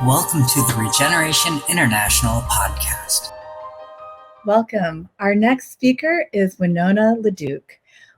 Welcome to the Regeneration International podcast. Welcome. Our next speaker is Winona LaDuke.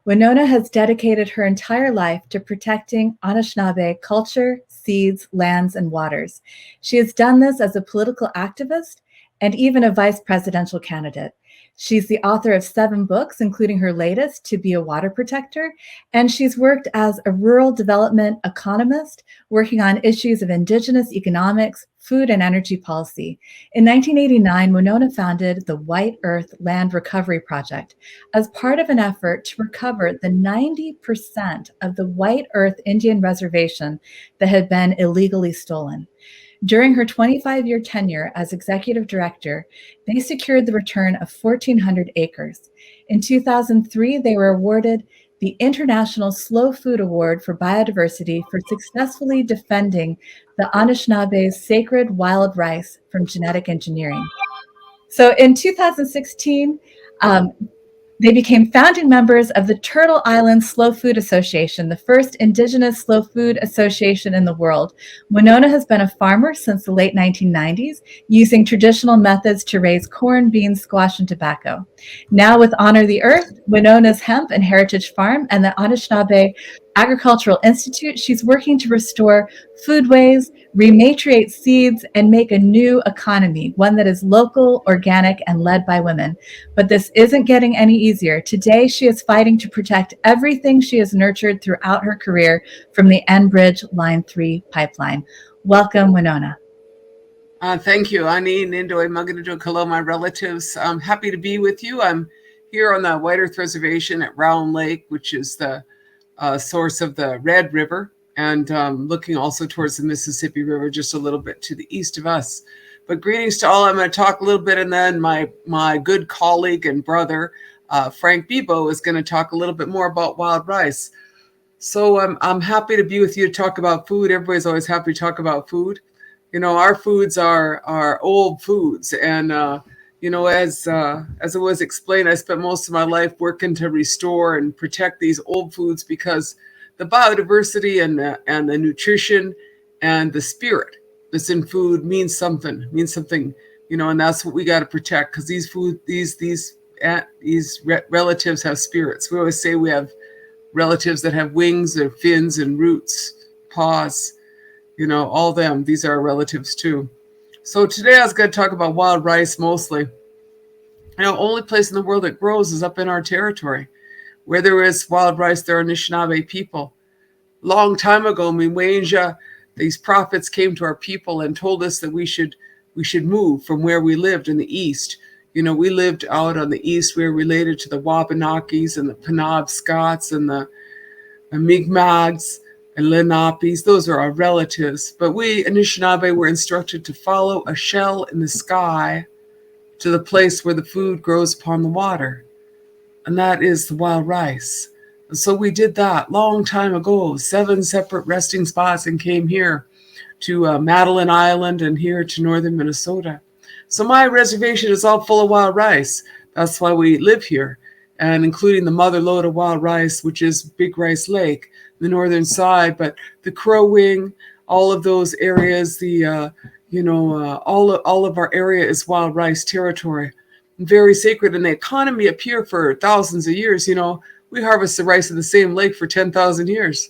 Winona has dedicated her entire life to protecting Anishinaabe culture, seeds, lands, and waters. She has done this as a political activist and even a vice presidential candidate. She's the author of 7 books, including her latest, To Be a Water Protector, and she's worked as a rural development economist, working on issues of Indigenous economics, food, and energy policy. In 1989, Winona founded the White Earth Land Recovery Project as part of an effort to recover the 90% of the White Earth Indian Reservation that had been illegally stolen. During her 25-year tenure as executive director, they secured the return of 1,400 acres. In 2003, they were awarded the International Slow Food Award for Biodiversity for successfully defending the Anishinaabes' sacred wild rice from genetic engineering. So in 2016, they became founding members of the Turtle Island Slow Food Association, the first Indigenous slow food association in the world. Winona has been a farmer since the late 1990s, using traditional methods to raise corn, beans, squash, and tobacco. Now with Honor the Earth, Winona's Hemp and Heritage Farm, and the Anishinaabe Agricultural Institute, she's working to restore foodways, rematriate seeds, and make a new economy, one that is local, organic, and led by women. But this isn't getting any easier. Today, she is fighting to protect everything she has nurtured throughout her career from the Enbridge Line 3 pipeline. Welcome, Winona. Thank you, Ani. Nindoy Magadado Hello, my relatives. I'm happy to be with you. I'm here on the White Earth Reservation at Round Lake, which is the source of the Red River, and looking also towards the Mississippi River, just a little bit to the east of us. But greetings to all. I'm going to talk a little bit, and then my good colleague and brother, Frank Bibeau, is going to talk a little bit more about wild rice. So I'm happy to be with you to talk about food. Everybody's always happy to talk about food. You know, our foods are old foods, and you know, as it was explained, I spent most of my life working to restore and protect these old foods because the biodiversity and the nutrition and the spirit that's in food means something, you know, and that's what we got to protect, because these relatives have spirits. We always say we have relatives that have wings or fins and roots, paws, you know, all them. These are our relatives too. So today I was going to talk about wild rice mostly. You know, only place in the world that grows is up in our territory. Where there is wild rice, there are Anishinaabe people. Long time ago, Miwenja, these prophets came to our people and told us that we should move from where we lived in the east. You know, we lived out on the east. We were related to the Wabanakis and the Penobscots and the Mi'kmacs and Lenapes. Those are our relatives. But we, Anishinaabe, were instructed to follow a shell in the sky to the place where the food grows upon the water. And that is the wild rice. And so we did that long time ago, 7 separate resting spots, and came here to Manomen Island and here to northern Minnesota. So my reservation is all full of wild rice. That's why we live here, and including the mother lode of wild rice, which is Big Rice Lake, the northern side, but the Crow Wing, all of those areas, all of our area is wild rice territory, very sacred. And the economy up here for thousands of years, you know, we harvest the rice in the same lake for 10,000 years.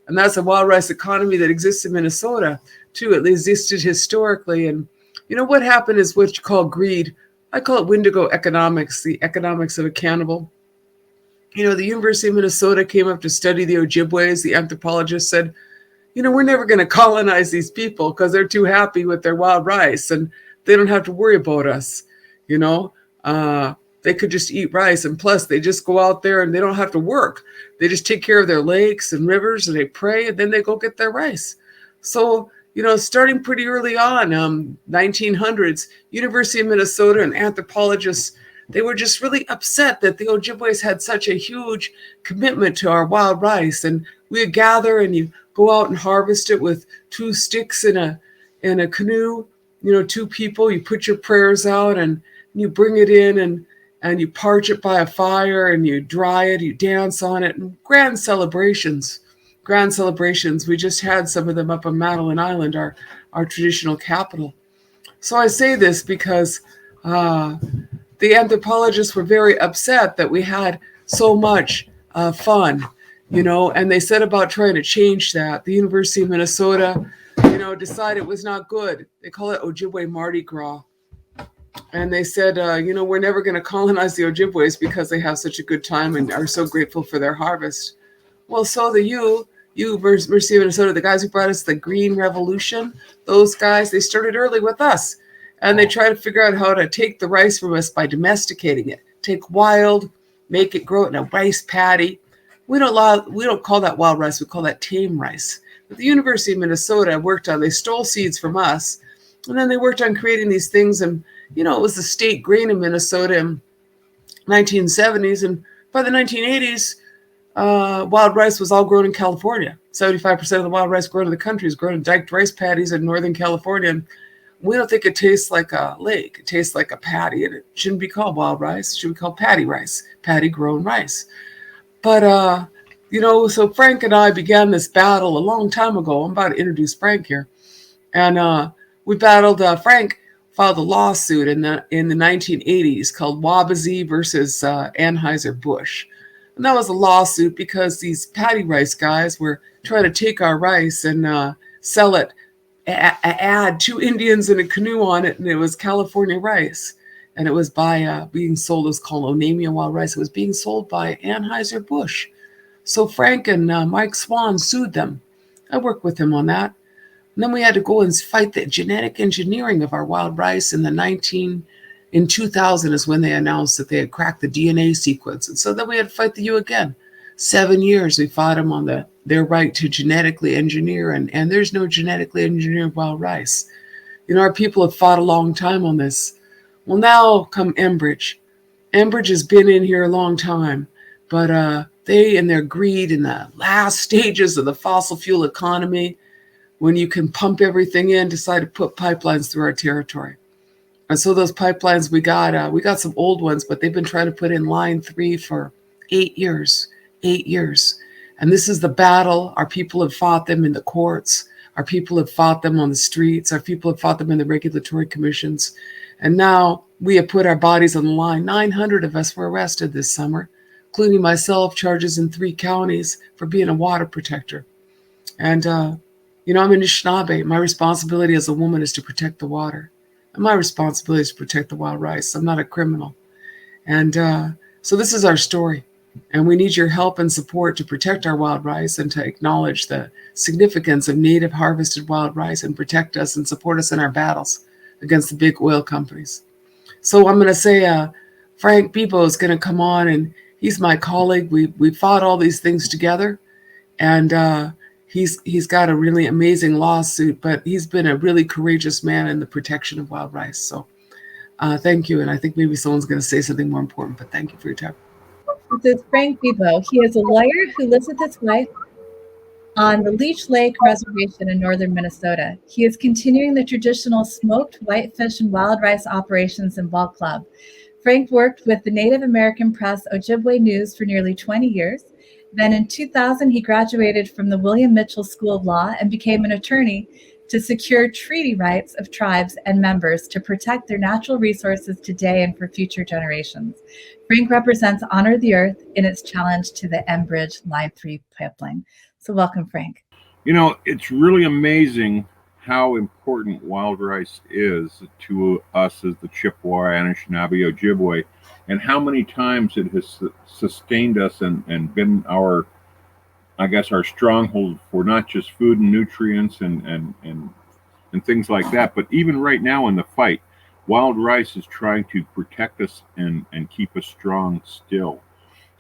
And that's a wild rice economy that exists in Minnesota too. It existed historically. And you know, what happened is what you call greed. I call it Wendigo economics, the economics of a cannibal. You know, the University of Minnesota came up to study the Ojibways. The anthropologist said, you know, we're never going to colonize these people because they're too happy with their wild rice and they don't have to worry about us. You know, they could just eat rice. And plus, they just go out there and they don't have to work. They just take care of their lakes and rivers and they pray and then they go get their rice. So, you know, starting pretty early on, 1900s, University of Minnesota and anthropologists, they were just really upset that the Ojibways had such a huge commitment to our wild rice. And we would gather and you go out and harvest it with 2 sticks in a canoe, you know, 2 people. You put your prayers out and you bring it in and you parch it by a fire and you dry it, you dance on it, and grand celebrations. We just had some of them up on Manomen Island. our traditional capital. So I say this because the anthropologists were very upset that we had so much fun, and they set about trying to change that. The University of Minnesota, decided it was not good. They call it Ojibwe Mardi Gras. And they said, we're never going to colonize the Ojibways because they have such a good time and are so grateful for their harvest. Well, so University of Minnesota, the guys who brought us the Green Revolution, those guys, they started early with us. And they tried to figure out how to take the rice from us by domesticating it. Take wild, make it grow in a rice paddy. We don't call that wild rice, we call that tame rice. But the University of Minnesota they stole seeds from us, and then they worked on creating these things. And, it was the state grain in Minnesota in 1970s. And by the 1980s, wild rice was all grown in California. 75% of the wild rice grown in the country is grown in diked rice paddies in Northern California. And we don't think it tastes like a lake. It tastes like a paddy, and it shouldn't be called wild rice. It should be called paddy rice, paddy grown rice. But, so Frank and I began this battle a long time ago. I'm about to introduce Frank here. And we battled, Frank filed a lawsuit in the 1980s called Wabasee versus Anheuser-Busch. And that was a lawsuit because these paddy rice guys were trying to take our rice and sell it, add 2 Indians in a canoe on it, and it was California rice. And it was being sold as called Onamia wild rice. It was being sold by Anheuser-Busch. So Frank and Mike Swan sued them. I worked with him on that. And then we had to go and fight the genetic engineering of our wild rice in 2000 is when they announced that they had cracked the DNA sequence. And so then we had to fight the U again. 7 years we fought them on their right to genetically engineer, and there's no genetically engineered wild rice. Our people have fought a long time on this. Well, now come Enbridge. Enbridge has been in here a long time, but they, in their greed in the last stages of the fossil fuel economy, when you can pump everything in, decide to put pipelines through our territory. And so those pipelines, we got some old ones, but they've been trying to put in Line 3 for 8 years. 8 years. And this is the battle. Our people have fought them in the courts. Our people have fought them on the streets. Our people have fought them in the regulatory commissions. And now we have put our bodies on the line. 900 of us were arrested this summer, including myself, charges in 3 counties for being a water protector. And, I'm an Anishinaabe. My responsibility as a woman is to protect the water. And my responsibility is to protect the wild rice. I'm not a criminal. And so this is our story. And we need your help and support to protect our wild rice and to acknowledge the significance of native harvested wild rice and protect us and support us in our battles against the big oil companies. So I'm going to say Frank Bibeau is going to come on, and he's my colleague. We fought all these things together, and he's got a really amazing lawsuit, but he's been a really courageous man in the protection of wild rice. So thank you. And I think maybe someone's going to say something more important, but thank you for your time. This is Frank Bibeau. He is a lawyer who lives with his wife on the Leech Lake Reservation in northern Minnesota. He is continuing the traditional smoked whitefish and wild rice operations in Ball Club. Frank worked with the Native American press Ojibwe News for nearly 20 years. Then in 2000, he graduated from the William Mitchell School of Law and became an attorney to secure treaty rights of tribes and members to protect their natural resources today and for future generations. Frank represents Honor the Earth in its challenge to the Enbridge Line 3 pipeline. So welcome, Frank. It's really amazing how important wild rice is to us as the Chippewa, Anishinaabe, Ojibwe, and how many times it has sustained us and been our stronghold for not just food and nutrients and things like that, but even right now in the fight, wild rice is trying to protect us and keep us strong still.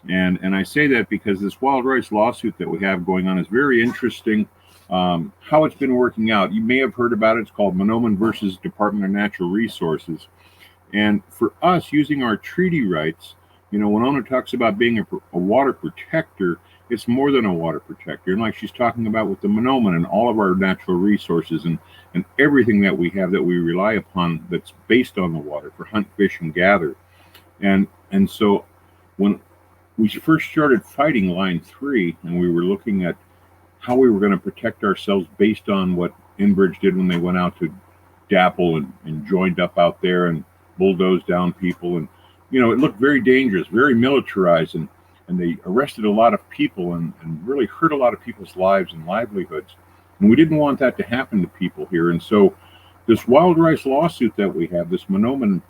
And I say that because this wild rice lawsuit that we have going on is very interesting. How it's been working out. You may have heard about it. It's called Manomen versus Department of Natural Resources. And for us, using our treaty rights, Winona talks about being a water protector. It's more than a water protector. And like she's talking about with the Manomen and all of our natural resources and everything that we have that we rely upon that's based on the water for hunt, fish, and gather. And so when we first started fighting Line 3 and we were looking at how we were going to protect ourselves based on what Enbridge did when they went out to Dapple and joined up out there and bulldozed down people. And, it looked very dangerous, very militarized, and they arrested a lot of people and really hurt a lot of people's lives and livelihoods. And we didn't want that to happen to people here. And so this wild rice lawsuit that we have, this Manomen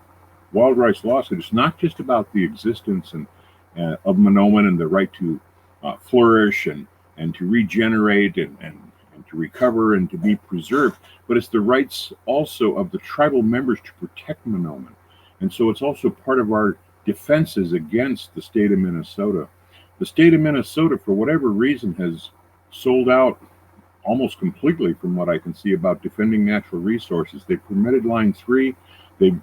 wild rice lawsuit, is not just about the existence of Manomen and the right to flourish and to regenerate and to recover and to be preserved, but it's the rights also of the tribal members to protect Manomen. And so it's also part of our defenses against the state of Minnesota. The state of Minnesota, for whatever reason, has sold out almost completely, from what I can see, about defending natural resources. They permitted Line 3. They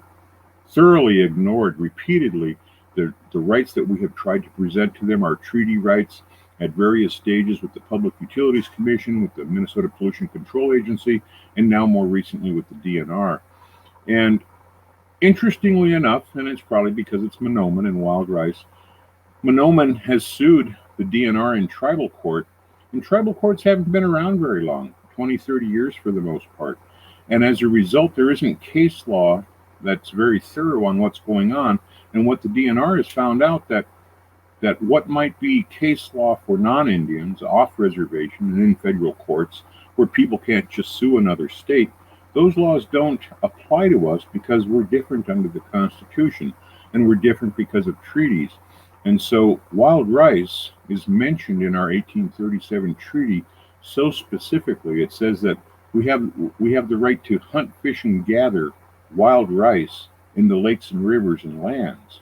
thoroughly ignored repeatedly the rights that we have tried to present to them, our treaty rights at various stages with the Public Utilities Commission, with the Minnesota Pollution Control Agency, and now more recently with the DNR. And interestingly enough, and it's probably because it's Manomen and wild rice, Manomen has sued the DNR in tribal court, and tribal courts haven't been around very long, 20, 30 years for the most part. And as a result, there isn't case law that's very thorough on what's going on. And what the DNR has found out that what might be case law for non-Indians off reservation and in federal courts where people can't just sue another state, those laws don't apply to us because we're different under the Constitution, and we're different because of treaties. And so wild rice is mentioned in our 1837 treaty so specifically. It says that we have the right to hunt, fish, and gather wild rice in the lakes and rivers and lands.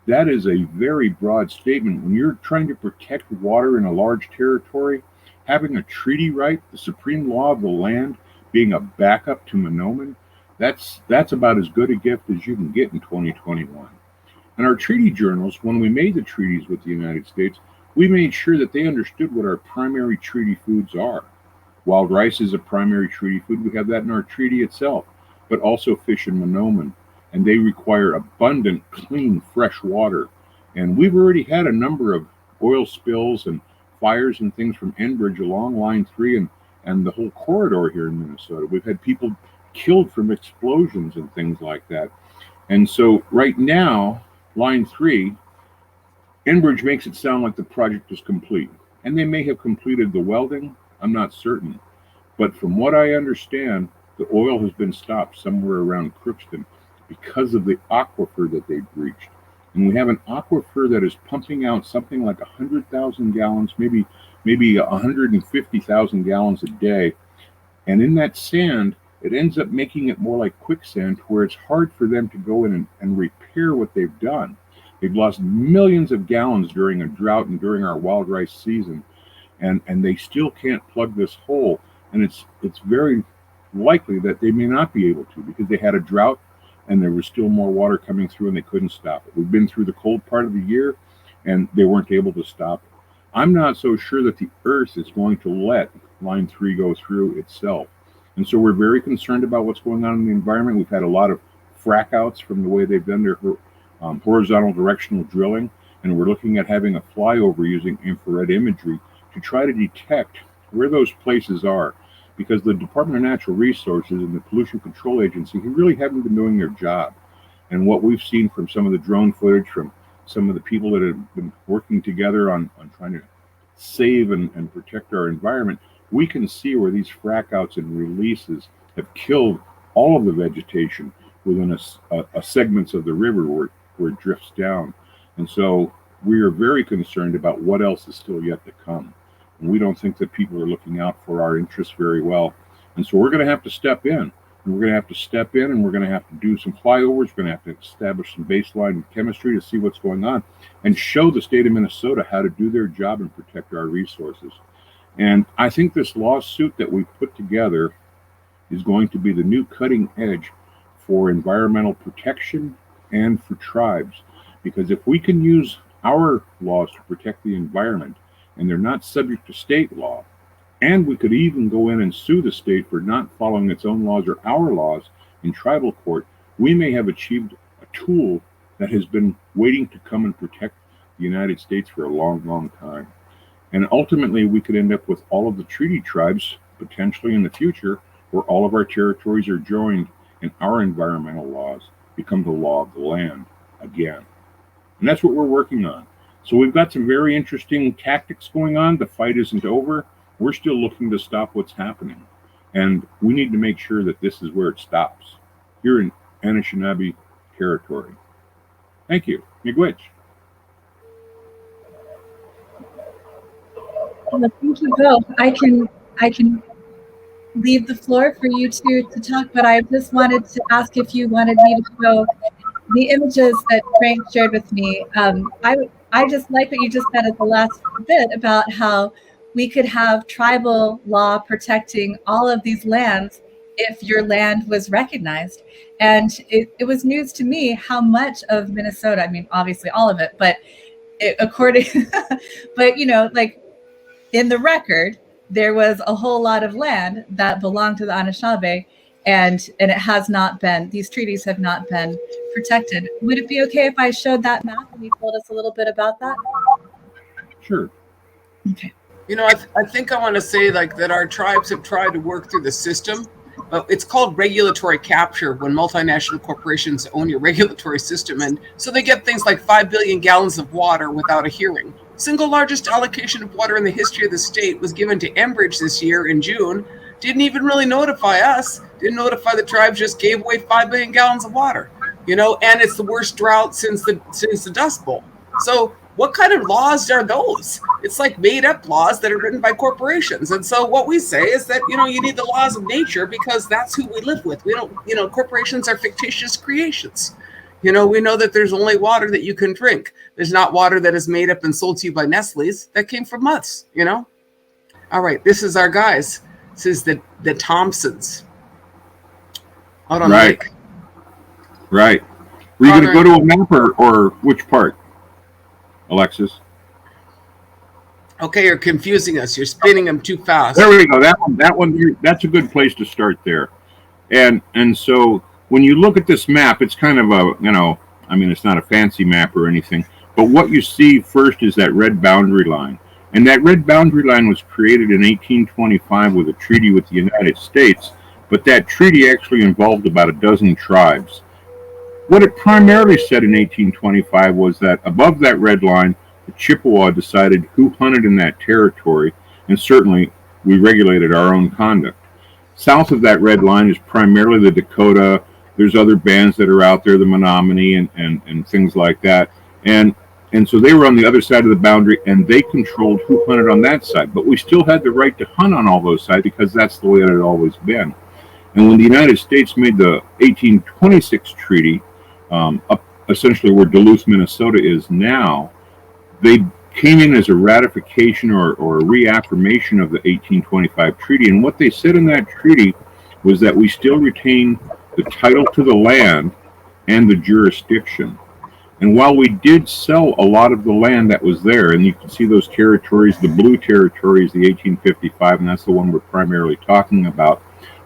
That is a very broad statement. When you're trying to protect water in a large territory, having a treaty right, the supreme law of the land, being a backup to Manomen, that's about as good a gift as you can get in 2021. And our treaty journals, when we made the treaties with the United States, we made sure that they understood what our primary treaty foods are. Wild rice is a primary treaty food. We have that in our treaty itself, but also fish and Manomen. And they require abundant, clean, fresh water. And we've already had a number of oil spills and fires and things from Enbridge along Line 3 and the whole corridor here in Minnesota. We've had people killed from explosions and things like that. And so right now, Line 3, Enbridge makes it sound like the project is complete. And they may have completed the welding, I'm not certain. But from what I understand, the oil has been stopped somewhere around Crookston because of the aquifer that they breached. And we have an aquifer that is pumping out something like 100,000 gallons, maybe 150,000 gallons a day. And in that sand, it ends up making it more like quicksand, where it's hard for them to go in and repair what they've done. They've lost millions of gallons during a drought and during our wild rice season, and they still can't plug this hole. And it's very likely that they may not be able to, because they had a drought and there was still more water coming through and they couldn't stop it. We've been through the cold part of the year and they weren't able to stop it. I'm not so sure that the earth is going to let Line 3 go through itself. And so we're very concerned about what's going on in the environment. We've had a lot of frack outs from the way they've done their horizontal directional drilling, and we're looking at having a flyover using infrared imagery to try to detect where those places are, because the Department of Natural Resources and the Pollution Control Agency really haven't been doing their job. And what we've seen from some of the drone footage from some of the people that have been working together on trying to save and protect our environment, we can see where these frack outs and releases have killed all of the vegetation within a segments of the river where it drifts down. And so we are very concerned about what else is still yet to come. And we don't think that people are looking out for our interests very well. And so we're going to have to step in. And we're going to have to step in, and we're going to have to do some flyovers. We're going to have to establish some baseline chemistry to see what's going on and show the state of Minnesota how to do their job and protect our resources. And I think this lawsuit that we've put together is going to be the new cutting edge for environmental protection and for tribes. Because if we can use our laws to protect the environment, and they're not subject to state law, and we could even go in and sue the state for not following its own laws or our laws in tribal court, we may have achieved a tool that has been waiting to come and protect the United States for a long, long time. And ultimately, we could end up with all of the treaty tribes potentially in the future where all of our territories are joined and our environmental laws become the law of the land again. And that's what we're working on. So we've got some very interesting tactics going on. The fight isn't over. We're still looking to stop what's happening. And we need to make sure that this is where it stops, here in Anishinaabe territory. Thank you. Miigwech. Well, thank you both. I can leave the floor for you to talk, but I just wanted to ask if you wanted me to show the images that Frank shared with me. I just like what you just said at the last bit about how we could have tribal law protecting all of these lands if your land was recognized. And it was news to me how much of Minnesota, I mean, obviously all of it, but but like in the record, there was a whole lot of land that belonged to the Anishinaabe, and it has not been, these treaties have not been protected. Would it be okay if I showed that map and you told us a little bit about that? Sure. Okay. I think I want to say that our tribes have tried to work through the system, but it's called regulatory capture when multinational corporations own your regulatory system. And so they get things like 5 billion gallons of water without a hearing. Single largest allocation of water in the history of the state was given to Enbridge this year in June. Didn't even really notify us, didn't notify the tribes, just gave away 5 billion gallons of water, and it's the worst drought since the Dust Bowl. So what kind of laws are those? It's like made up laws that are written by corporations. And so what we say is that, you need the laws of nature because that's who we live with. We don't, corporations are fictitious creations. We know that there's only water that you can drink. There's not water that is made up and sold to you by Nestle's. That came from us, All right, this is our guys. This is the Thompsons. Out on the lake. Right. Were you going to go to a map or which part, Alexis? Okay, you're confusing us. You're spinning them too fast. There we go. That one. That's a good place to start there. And so when you look at this map, it's kind of it's not a fancy map or anything, but what you see first is that red boundary line. And that red boundary line was created in 1825 with a treaty with the United States, but that treaty actually involved about a dozen tribes. What it primarily said in 1825 was that above that red line, the Chippewa decided who hunted in that territory, and certainly we regulated our own conduct. South of that red line is primarily the Dakota. There's other bands that are out there, the Manomen and things like that. And so they were on the other side of the boundary, and they controlled who hunted on that side. But we still had the right to hunt on all those sides because that's the way that it had always been. And when the United States made the 1826 treaty, up essentially where Duluth, Minnesota is now, they came in as a ratification or a reaffirmation of the 1825 treaty. And what they said in that treaty was that we still retain the title to the land and the jurisdiction. And while we did sell a lot of the land that was there, and you can see those territories, the blue territory is the 1855, and that's the one we're primarily talking about.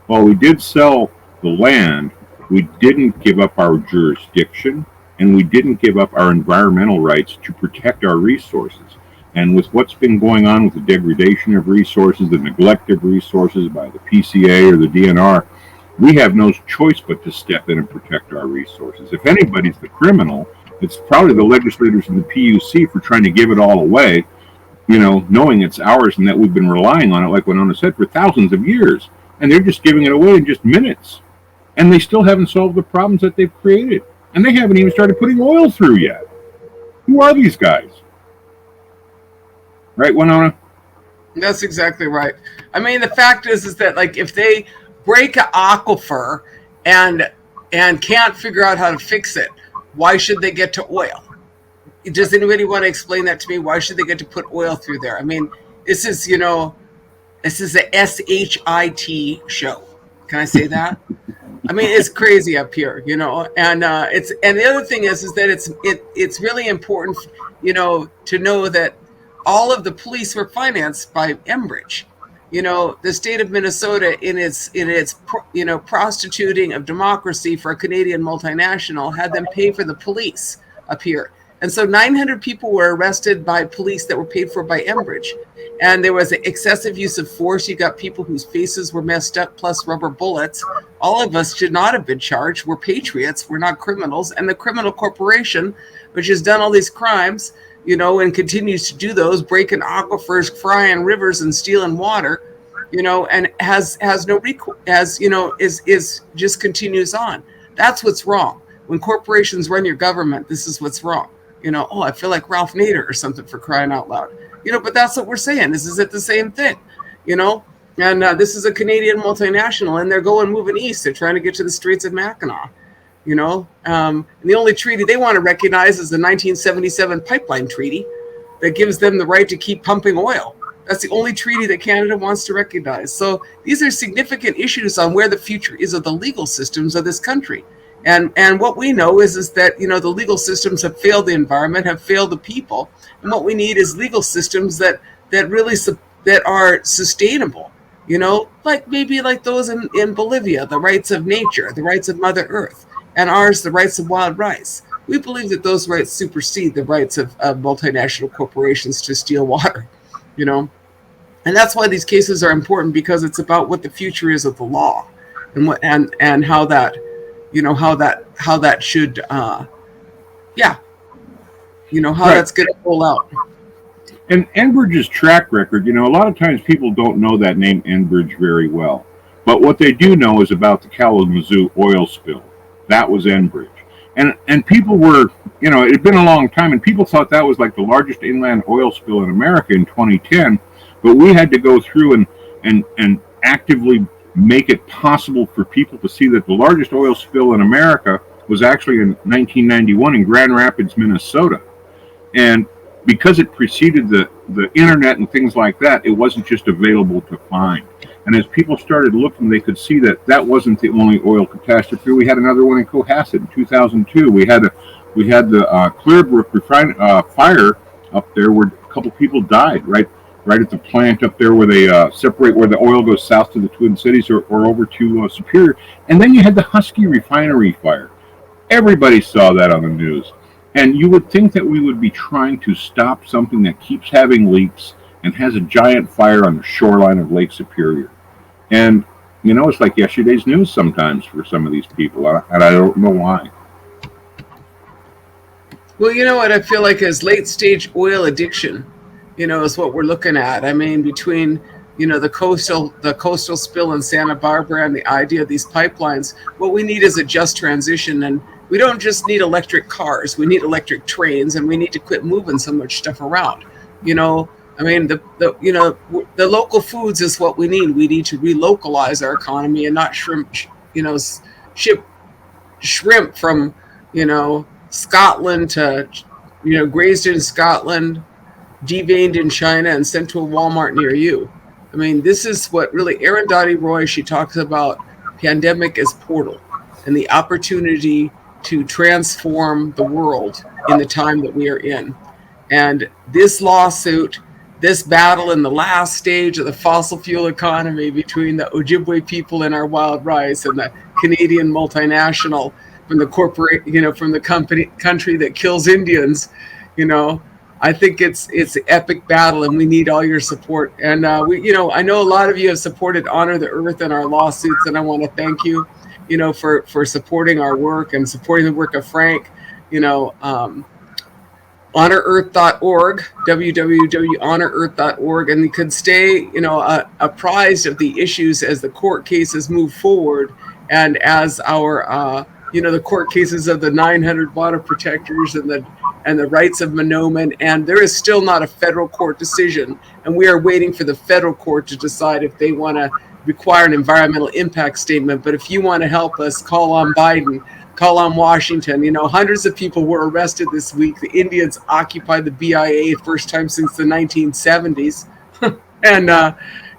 While we did sell the land, we didn't give up our jurisdiction, and we didn't give up our environmental rights to protect our resources. And with what's been going on with the degradation of resources, the neglect of resources by the PCA or the DNR, we have no choice but to step in and protect our resources. If anybody's the criminal, it's probably the legislators in the PUC for trying to give it all away, knowing it's ours and that we've been relying on it, like Winona said, for thousands of years. And they're just giving it away in just minutes. And they still haven't solved the problems that they've created. And they haven't even started putting oil through yet. Who are these guys? Right, Winona? That's exactly right. I mean, the fact is that if they break an aquifer and can't figure out how to fix it, why should they get to oil? Does anybody want to explain that to me? Why should they get to put oil through there? I mean, this is a SHIT show. Can I say that? I mean, it's crazy up here, and and the other thing is that it's really important, to know that all of the police were financed by Enbridge. The state of Minnesota in its prostituting of democracy for a Canadian multinational had them pay for the police up here. And so 900 people were arrested by police that were paid for by Enbridge. And there was excessive use of force. You got people whose faces were messed up, plus rubber bullets. All of us should not have been charged. We're patriots. We're not criminals. And the criminal corporation, which has done all these crimes, and continues to do those, breaking aquifers, frying rivers, and stealing water, and has no recourse, is just continues on. That's what's wrong. When corporations run your government, this is what's wrong. I feel like Ralph Nader or something, for crying out loud. But that's what we're saying. This is the same thing, and this is a Canadian multinational, and they're moving east. They're trying to get to the Straits of Mackinac, and the only treaty they want to recognize is the 1977 Pipeline Treaty that gives them the right to keep pumping oil. That's the only treaty that Canada wants to recognize. So these are significant issues on where the future is of the legal systems of this country. And what we know is that, the legal systems have failed the environment, have failed the people. And what we need is legal systems that really that are sustainable, like those in Bolivia, the rights of nature, the rights of Mother Earth, and ours, the rights of wild rice. We believe that those rights supersede the rights of multinational corporations to steal water, And that's why these cases are important, because it's about what the future is of the law, and what and how that. How that should, how that's going to roll out. And Enbridge's track record, a lot of times people don't know that name Enbridge very well. But what they do know is about the Kalamazoo oil spill. That was Enbridge. And people were, it had been a long time, and people thought that was like the largest inland oil spill in America in 2010. But we had to go through and actively make it possible for people to see that the largest oil spill in America was actually in 1991 in Grand Rapids, Minnesota. And because it preceded the internet and things like that, it wasn't just available to find. And as people started looking, they could see that wasn't the only oil catastrophe. We had another one in Cohasset in 2002. We had the Clearbrook fire up there where a couple people died, right at the plant up there where they separate, where the oil goes south to the Twin Cities or over to Superior. And then you had the Husky refinery fire. Everybody saw that on the news. And you would think that we would be trying to stop something that keeps having leaks and has a giant fire on the shoreline of Lake Superior. And, it's like yesterday's news sometimes for some of these people, and I don't know why. Well, you know what I feel like is late-stage oil addiction, is what we're looking at. I mean, between, the coastal spill in Santa Barbara and the idea of these pipelines, what we need is a just transition. And we don't just need electric cars, we need electric trains, and we need to quit moving so much stuff around. I mean, the local foods is what we need. We need to relocalize our economy and not ship shrimp from, Scotland to, grazed in Scotland, deveined in China, and sent to a Walmart near you. I mean, this is what really Arundhati Roy, she talks about pandemic as portal and the opportunity to transform the world in the time that we are in. And this lawsuit, this battle in the last stage of the fossil fuel economy between the Ojibwe people and our wild rice and the Canadian multinational from the corporate, from the country that kills Indians, I think it's an epic battle, and we need all your support. And I know a lot of you have supported Honor the Earth and our lawsuits, and I want to thank you, for supporting our work and supporting the work of Frank. HonorEarth.org, www.honorearth.org, and you could stay, apprised of the issues as the court cases move forward, and as our, the court cases of the 900 water protectors and the rights of Manomen, and there is still not a federal court decision, and we are waiting for the federal court to decide if they want to require an environmental impact statement. But if you want to help us, call on Biden, call on Washington. Hundreds of people were arrested this week. The Indians occupied the BIA first time since the 1970s. And,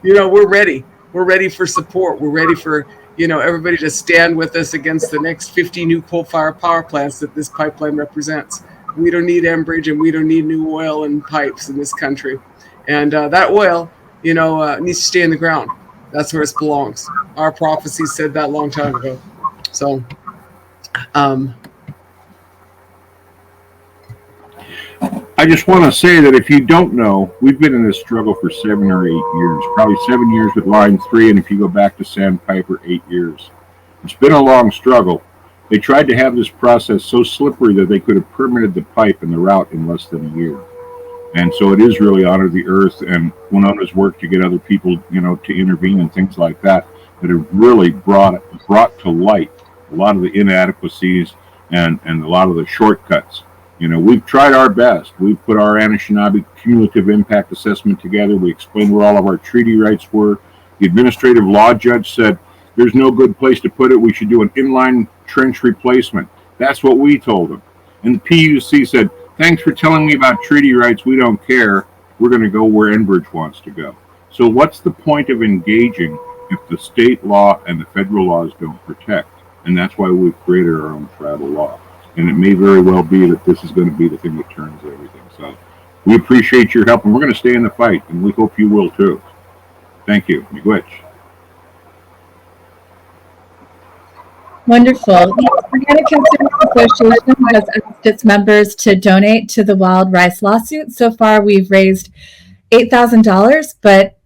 we're ready. We're ready for support. We're ready for, everybody to stand with us against the next 50 new coal-fired power plants that this pipeline represents. We don't need Enbridge, and we don't need new oil and pipes in this country. And that oil, needs to stay in the ground. That's where it belongs. Our prophecy said that a long time ago. So, I just want to say that if you don't know, we've been in this struggle for 7 or 8 years, probably 7 years with Line 3, and if you go back to Sandpiper, 8 years. It's been a long struggle. They tried to have this process so slippery that they could have permitted the pipe and the route in less than a year. And so it is really Honor the Earth and Winona's work to get other people, to intervene and things like that have really brought to light a lot of the inadequacies and a lot of the shortcuts. We've tried our best. We've put our Anishinaabe cumulative impact assessment together. We explained where all of our treaty rights were. The administrative law judge said, there's no good place to put it. We should do an inline trench replacement. That's what we told them. And the PUC said, thanks for telling me about treaty rights. We don't care. We're going to go where Enbridge wants to go. So what's the point of engaging if the state law and the federal laws don't protect? And that's why we've created our own tribal law. And it may very well be that this is going to be the thing that turns everything. So we appreciate your help, and we're going to stay in the fight, and we hope you will too. Thank you. Miigwech. Wonderful. The Organic Consumers Association has asked its members to donate to the wild rice lawsuit. So far, we've raised $8,000, but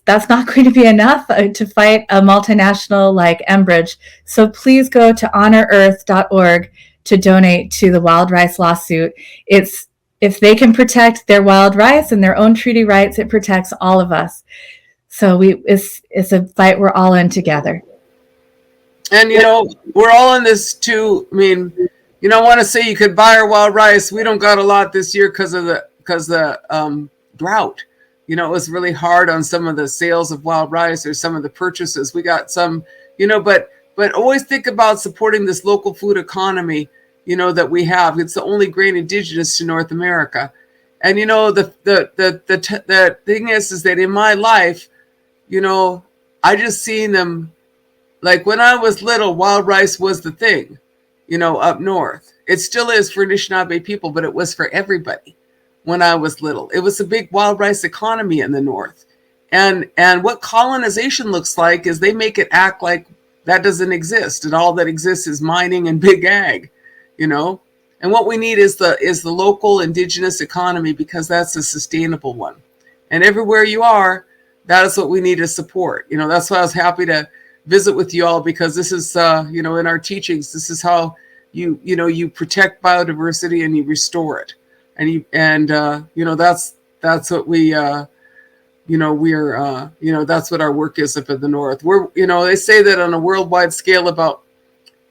that's not going to be enough to fight a multinational like Enbridge. So please go to honorearth.org to donate to the wild rice lawsuit. If they can protect their wild rice and their own treaty rights, it protects all of us. So it's a fight we're all in together. And we're all in this too. I mean, I want to say you could buy our wild rice. We don't got a lot this year because the drought. It was really hard on some of the sales of wild rice or some of the purchases. We got some, but always think about supporting this local food economy, that we have. It's the only grain indigenous to North America. And, the thing is that in my life, I just seen them, like when I was little, wild rice was the thing, up north. It still is for Anishinaabe people, but it was for everybody when I was little. It was a big wild rice economy in the north. And what colonization looks like is they make it act like that doesn't exist, and all that exists is mining and big ag, And what we need is the local indigenous economy, because that's a sustainable one. And everywhere you are, that is what we need to support. That's why I was happy to visit with you all, because this is in our teachings, this is how you protect biodiversity and you restore it. And that's what we that's what our work is up in the north. We're they say that on a worldwide scale about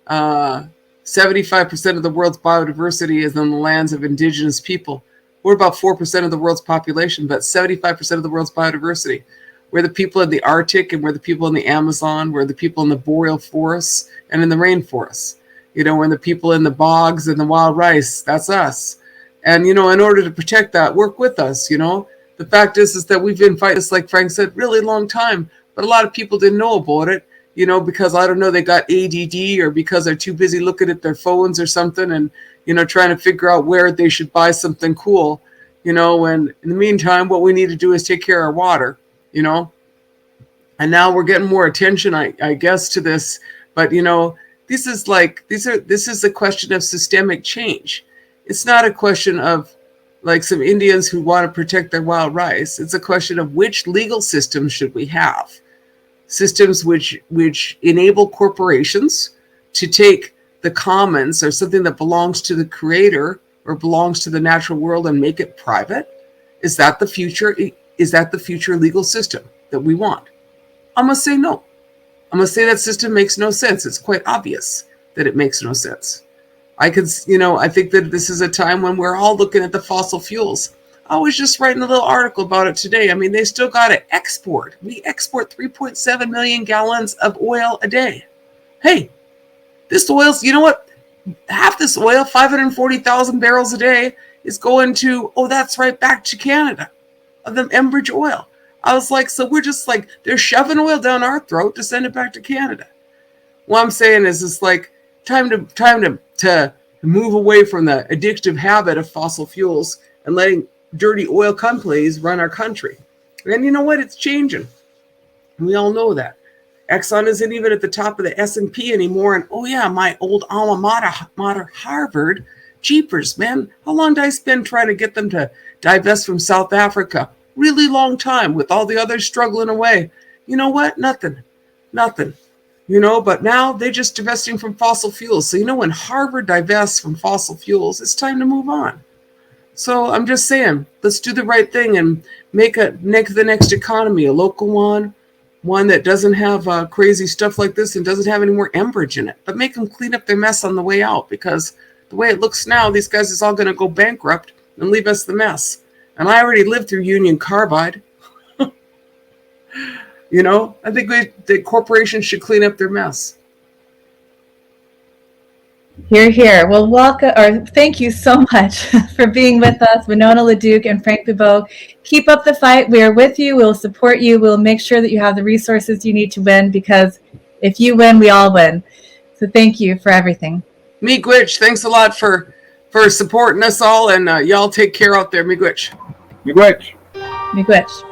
75% of the world's biodiversity is on the lands of indigenous people. We're about 4% of the world's population, but 75% of the world's biodiversity. We're the people in the Arctic, and we're the people in the Amazon. We're the people in the boreal forests and in the rainforests. We're the people in the bogs and the wild rice. That's us. And, in order to protect that, work with us, The fact is that we've been fighting this, like Frank said, really long time. But a lot of people didn't know about it, because, I don't know, they got ADD or because they're too busy looking at their phones or something and, trying to figure out where they should buy something cool, and in the meantime, what we need to do is take care of our water, And now we're getting more attention, I guess, to this. But, this is a question of systemic change. It's not a question of like some Indians who want to protect their wild rice. It's a question of which legal systems should we have? Systems which enable corporations to take the commons or something that belongs to the creator or belongs to the natural world and make it private? Is that the future? Is that the future legal system that we want? I'm going to say no. I'm going to say that system makes no sense. It's quite obvious that it makes no sense. I think that this is a time when we're all looking at the fossil fuels. I was just writing a little article about it today. I mean, they still got to export. We export 3.7 million gallons of oil a day. Hey, this oil's, you know what? Half this oil, 540,000 barrels a day, is going to, that's right, back to Canada, of the Enbridge oil. I was like, so we're just like, they're shoving oil down our throat to send it back to Canada. What I'm saying is it's like time to move away from the addictive habit of fossil fuels and letting dirty oil companies run our country. And you know what? It's changing. We all know that. Exxon isn't even at the top of the S&P anymore. And my old alma mater, Harvard, Jeepers, man. How long did I spend trying to get them to divest from South Africa? Really long time, with all the others struggling away. You know what? Nothing. But now they're just divesting from fossil fuels. So, when Harvard divests from fossil fuels, it's time to move on. So I'm just saying, let's do the right thing and make the next economy a local one that doesn't have crazy stuff like this and doesn't have any more Enbridge in it. But make them clean up their mess on the way out, because the way it looks now, these guys is all going to go bankrupt and leave us the mess. And I already lived through Union Carbide. I think the corporations should clean up their mess. Hear, hear. Well, thank you so much for being with us, Winona LaDuke and Frank Bibeau. Keep up the fight. We are with you. We'll support you. We'll make sure that you have the resources you need to win, because if you win, we all win. So thank you for everything. Miigwech, thanks a lot for supporting us all, and y'all take care out there. Miigwech. Miigwech. Miigwech.